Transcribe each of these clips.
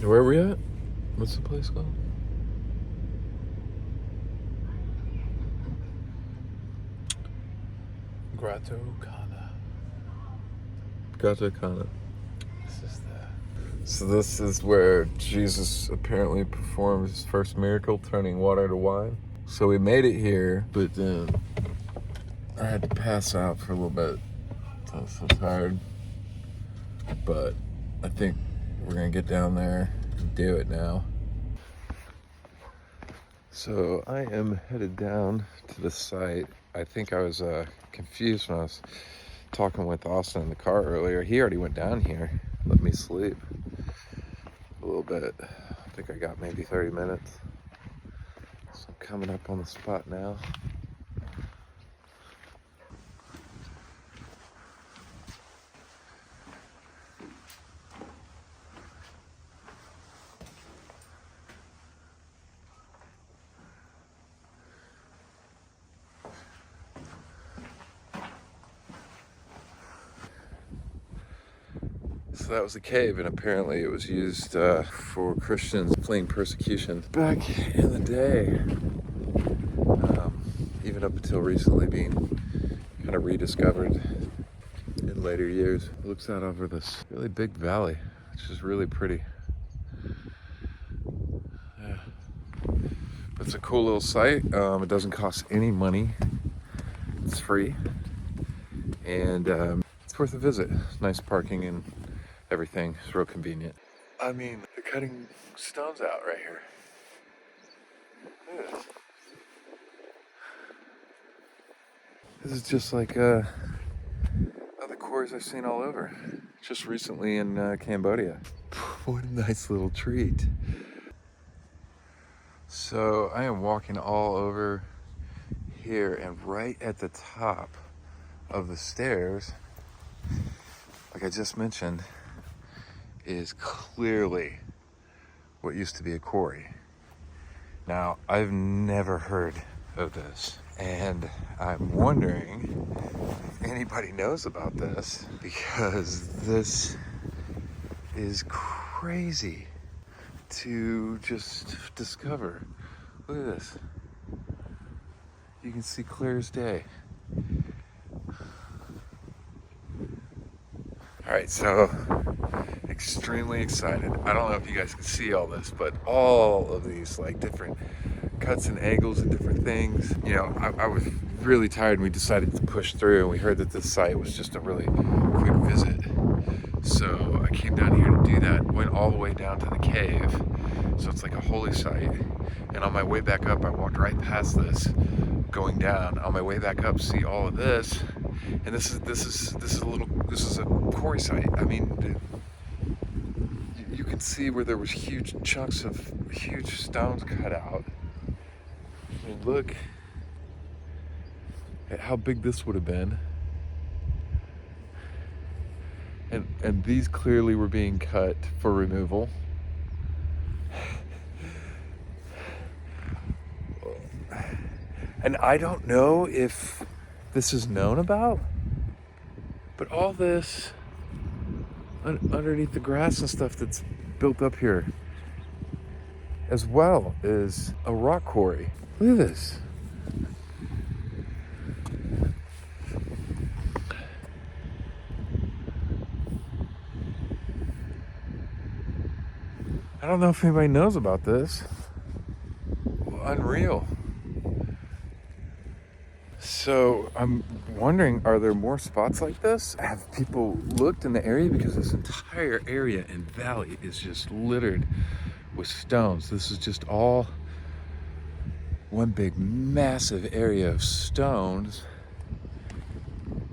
Where are we at? What's the place called? Grotto Qana. Grotto Qana. So this is where Jesus apparently performed his first miracle, turning water to wine. So we made it here, but then I had to pass out for a little bit. I was so tired. But I think we're gonna get down there and do it now. So I am headed down to the site. I think I was confused when I was talking with Austin in the car earlier. He already went down here, let me sleep a little bit. I think I got maybe 30 minutes. So I'm coming up on the spot now. So that was a cave, and apparently it was used for Christians fleeing persecution back in the day. Even up until recently being kind of rediscovered in later years. It looks out over this really big valley, which is really pretty. Yeah. But it's a cool little site. It doesn't cost any money. It's free. And it's worth a visit. Nice parking and everything. It's real convenient. I mean, they're cutting stones out right here. Look at this. This is just like other quarries I've seen all over. Just recently in Cambodia. What a nice little treat. So I am walking all over here, and right at the top of the stairs, like I just mentioned, is clearly what used to be a quarry. Now, I've never heard of this, and I'm wondering if anybody knows about this, because this is crazy to just discover. Look at this. You can see clear as day. All right, so extremely excited. I don't know if you guys can see all this, but all of these like different cuts and angles and different things. You know, I was really tired and we decided to push through, and we heard that this site was just a really quick visit. So I came down here to do that, went all the way down to the cave. So it's like a holy site. And on my way back up, I walked right past this, going down. On my way back up, see all of this. And this is a quarry site. I mean, you can see where there was huge chunks of huge stones cut out. I mean, look at how big this would have been. And these clearly were being cut for removal. And I don't know if this is known about, but all this underneath the grass and stuff that's built up here as well is a rock quarry. Look at this. I don't know if anybody knows about this. Unreal. So I'm wondering, are there more spots like this? Have people looked in the area? Because this entire area and valley is just littered with stones. This is just all one big massive area of stones.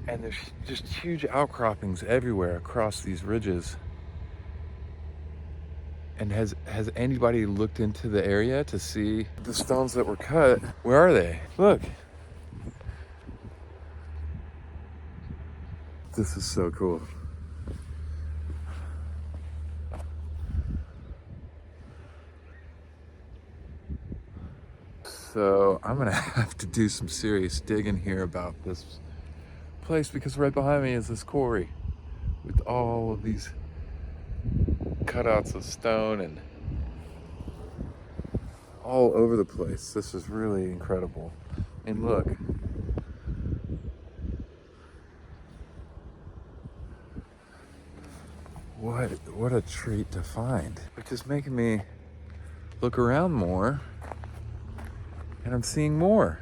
And there's just huge outcroppings everywhere across these ridges. And has anybody looked into the area to see the stones that were cut? Where are they? Look. This is so cool. So I'm gonna have to do some serious digging here about this place, because right behind me is this quarry with all of these cut cutouts of stone and all over the place. This is really incredible. And look, what a treat to find. It's just making me look around more, and I'm seeing more.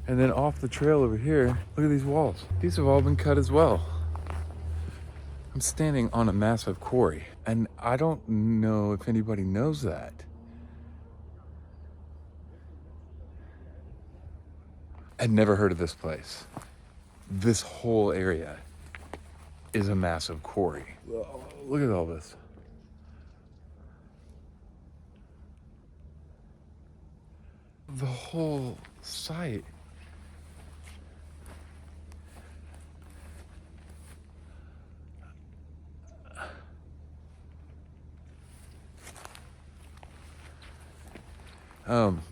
And then off the trail over here, look at these walls. These have all been cut as well. I'm standing on a massive quarry, and I don't know if anybody knows that. I'd never heard of this place. This whole area is a massive quarry. Look at all this. The whole site.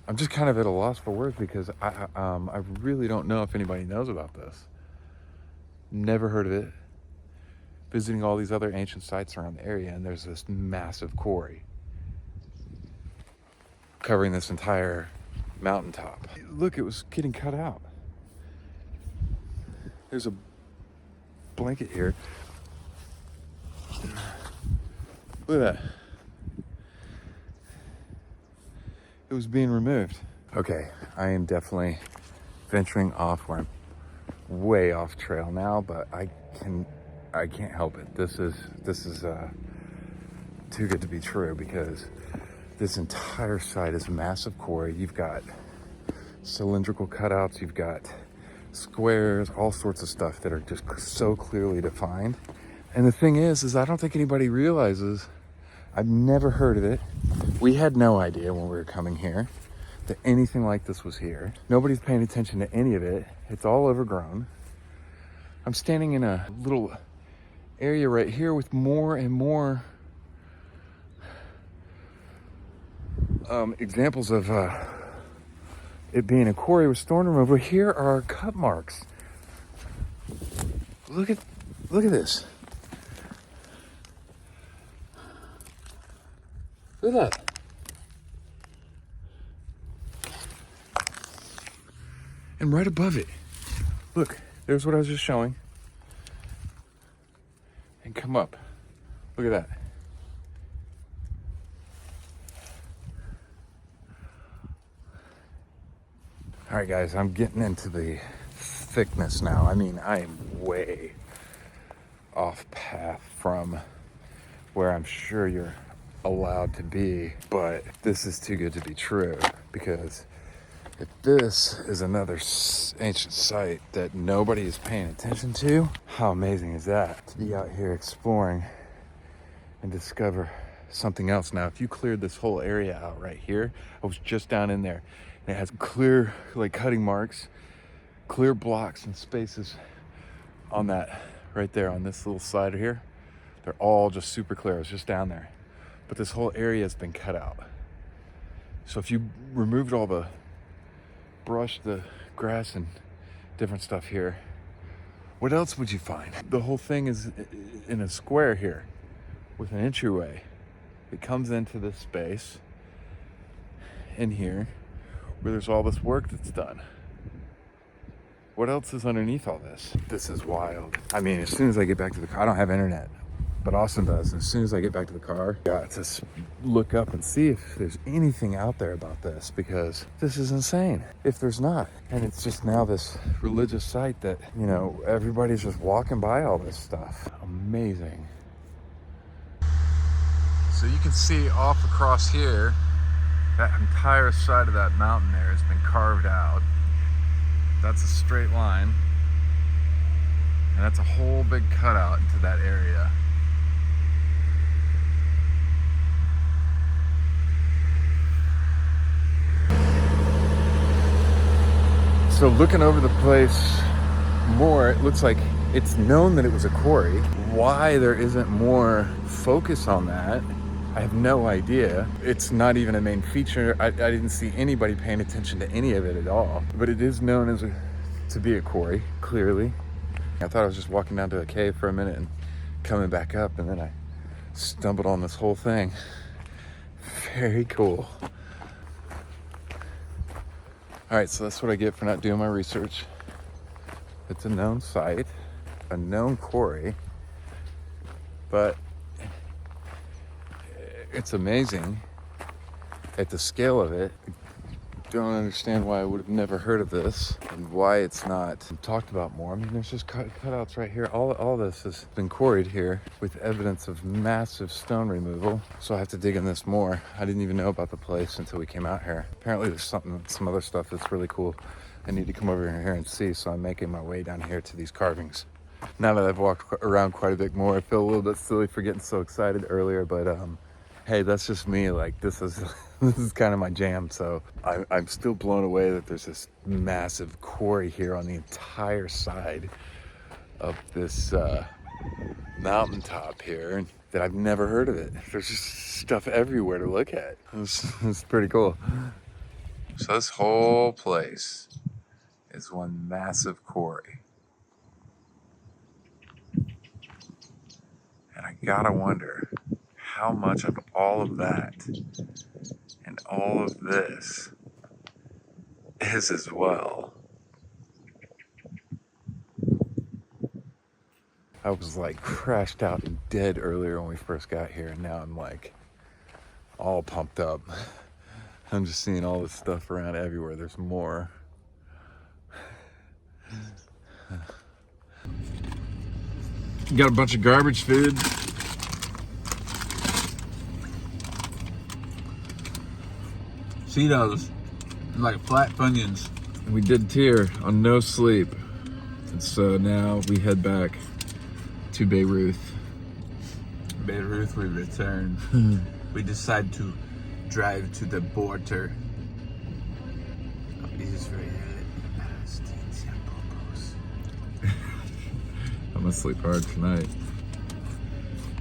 I'm just kind of at a loss for words because I really don't know if anybody knows about this. Never heard of it. Visiting all these other ancient sites around the area, and there's this massive quarry covering this entire mountaintop. Look, it was getting cut out. There's a blanket here. Look at that. It was being removed. Okay, I am definitely venturing off where I'm way off trail now, but I can't help it. This is too good to be true because this entire site is a massive quarry. You've got cylindrical cutouts, you've got squares, all sorts of stuff that are just so clearly defined. And the thing is I don't think anybody realizes, I've never heard of it. We had no idea when we were coming here that anything like this was here. Nobody's paying attention to any of it. It's all overgrown. I'm standing in a little area right here with more and more examples of it being a quarry with stone removal. Here are cut marks. Look at this. Look at that. And right above it, look, there's what I was just showing. And come up. Look at that. All right, guys, I'm getting into the thickness now. I mean, I am way off path from where I'm sure you're allowed to be, but this is too good to be true, because if this is another ancient site that nobody is paying attention to, how amazing is that? To be out here exploring and discover something else. Now, if you cleared this whole area out right here, I was just down in there, and it has clear, like, cutting marks, clear blocks and spaces on that right there on this little side here. They're all just super clear. I was just down there. But this whole area has been cut out. So if you removed all the brush, the grass and different stuff here, what else would you find? The whole thing is in a square here with an entryway. It comes into this space in here where there's all this work that's done. What else is underneath all this? This is wild. I mean, as soon as I get back to the car, I don't have internet, but Austin does. As soon as I get back to the car, I got to look up and see if there's anything out there about this, because this is insane if there's not. And it's just now this religious site that, you know, everybody's just walking by all this stuff. Amazing. So you can see off across here, that entire side of that mountain there has been carved out. That's a straight line, and that's a whole big cutout into that area. So looking over the place more, it looks like it's known that it was a quarry. Why there isn't more focus on that, I have no idea. It's not even a main feature. I didn't see anybody paying attention to any of it at all. But it is known to be a quarry, clearly. I thought I was just walking down to a cave for a minute and coming back up, and then I stumbled on this whole thing. Very cool. All right, so that's what I get for not doing my research. It's a known site, a known quarry, but it's amazing at the scale of it. Don't understand why I would have never heard of this and why it's not talked about more. I mean, there's just cutouts right here. All this has been quarried here with evidence of massive stone removal. So I have to dig in this more. I didn't even know about the place until we came out here. Apparently there's some other stuff that's really cool. I need to come over here and see, so I'm making my way down here to these carvings. Now that I've walked around quite a bit more, I feel a little bit silly for getting so excited earlier, but hey, that's just me. Like, this is kind of my jam. So I'm still blown away that there's this massive quarry here on the entire side of this mountaintop here, and that I've never heard of it. There's just stuff everywhere to look at. It's pretty cool. So this whole place is one massive quarry. And I gotta wonder how much of all of that and all of this is as well. I was like crashed out and dead earlier when we first got here, and now I'm like all pumped up. I'm just seeing all this stuff around everywhere. There's more. Got a bunch of garbage food. Cheetos, like flat Funyuns. We did tier on no sleep, and so now we head back to Beirut. Beirut, we return. We decide to drive to the border of Israel and Palestine. I'm gonna sleep hard tonight.